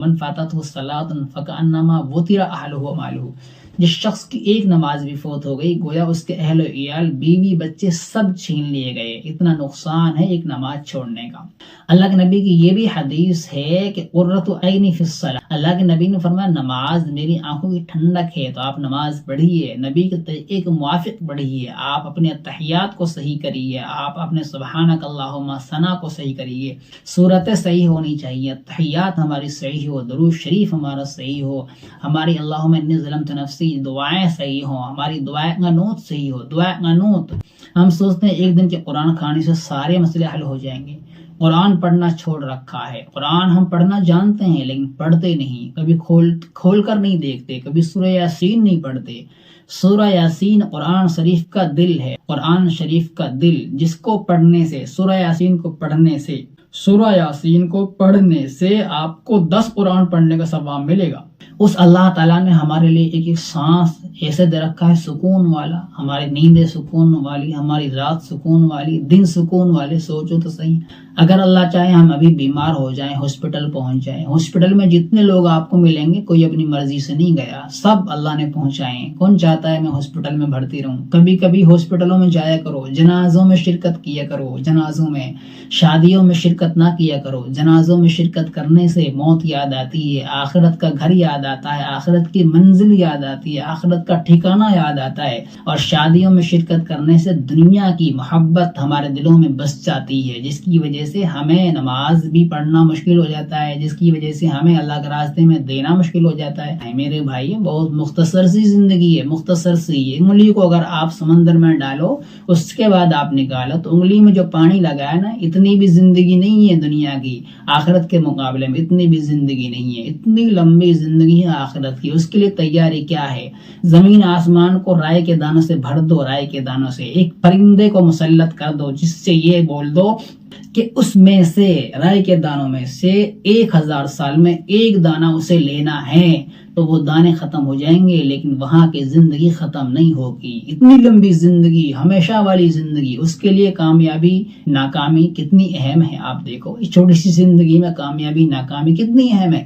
من فاتت الصلاۃ فکأنما وطر اہلہ ومالہ، جس شخص کی ایک نماز بھی فوت ہو گئی گویا اس کے اہل و عیال بیوی بچے سب چھین لیے گئے۔ اتنا نقصان ہے ایک نماز چھوڑنے کا۔ اللہ کے نبی کی یہ بھی حدیث ہے کہ قرۃ عینی فی الصلاۃ، اللہ کے نبی نے فرمایا نماز میری آنکھوں کی ٹھنڈک ہے، تو آپ نماز پڑھیے، نبی کے طریقے کے موافق پڑھیے، آپ اپنے تحیات کو صحیح کریے، آپ اپنے سبحانک اللہم ثنا کو صحیح کریے، صورتیں صحیح ہونی چاہیے، تحیات ہماری صحیح ہو، درود شریف ہمارا صحیح ہو، ہماری اللہم انی ظلمت نفسی دعائیں صحیح ہوں، ہماری دعائیں قنوت صحیح ہو، دعائیں قنوت۔ ہم سوچتے ہیں ایک دن کے قرآن کھانے سے سارے مسئلے حل ہو جائیں گے، قرآن پڑھنا چھوڑ رکھا ہے، قرآن ہم پڑھنا جانتے ہیں لیکن پڑھتے نہیں، کبھی کھول کر نہیں دیکھتے، کبھی سورہ یاسین نہیں پڑھتے۔ سورہ یاسین قرآن شریف کا دل ہے، قرآن شریف کا دل، جس کو پڑھنے سے، سورہ یاسین کو پڑھنے سے، سورہ یاسین کو پڑھنے سے آپ کو 10 قرآن پڑھنے کا ثواب ملے گا۔ اس اللہ تعالیٰ نے ہمارے لیے ایک ایک سانس ایسے دے رکھا ہے سکون والا، ہماری نیندیں سکون والی، ہماری رات سکون والی، دن سکون والے۔ سوچو تو صحیح، اگر اللہ چاہے ہم ابھی بیمار ہو جائیں، ہاسپٹل پہنچ جائیں، ہاسپٹل میں جتنے لوگ آپ کو ملیں گے کوئی اپنی مرضی سے نہیں گیا، سب اللہ نے پہنچائے۔ کون چاہتا ہے میں ہاسپٹل میں بھرتی رہوں؟ کبھی کبھی ہاسپٹلوں میں جایا کرو، جنازوں میں شرکت کیا کرو، جنازوں میں، شادیوں میں شرکت نہ کیا کرو، جنازوں میں شرکت کرنے سے موت یاد آتی ہے، آخرت کا گھر یاد آتا ہے، آخرت کی منزل یاد آتی ہے، آخرت کا ٹھکانہ یاد آتا ہے، اور شادیوں میں شرکت کرنے سے دنیا کی محبت ہمارے دلوں میں بس جاتی ہے، جس کی وجہ سے ہمیں نماز بھی پڑھنا مشکل ہو جاتا ہے، جس کی وجہ سے ہمیں اللہ کے راستے میں دینا مشکل ہو جاتا ہے۔ میرے بھائی بہت مختصر سی زندگی ہے، مختصر سی، انگلی کو اگر آپ سمندر میں ڈالو اس کے بعد آپ نکالو تو انگلی میں جو پانی لگا ہے نا، اتنی بھی زندگی نہیں ہے دنیا کی، آخرت کے مقابلے میں اتنی بھی زندگی نہیں ہے، اتنی لمبی زندگی ہے آخرت کی۔ اس کے لیے تیاری کیا ہے؟ زمین آسمان کو رائے کے دانوں سے بھر دو، رائے کے دانوں سے ایک پرندے کو مسلط کر دو، جس سے یہ بول دو کہ اس میں سے، رائے کے دانوں میں سے 1000 سال میں ایک دانہ اسے لینا ہے، تو وہ دانے ختم ہو جائیں گے لیکن وہاں کی زندگی ختم نہیں ہوگی۔ اتنی لمبی زندگی، ہمیشہ والی زندگی، اس کے لیے کامیابی ناکامی کتنی اہم ہے آپ دیکھو، اس چھوٹی سی زندگی میں کامیابی ناکامی کتنی اہم ہے۔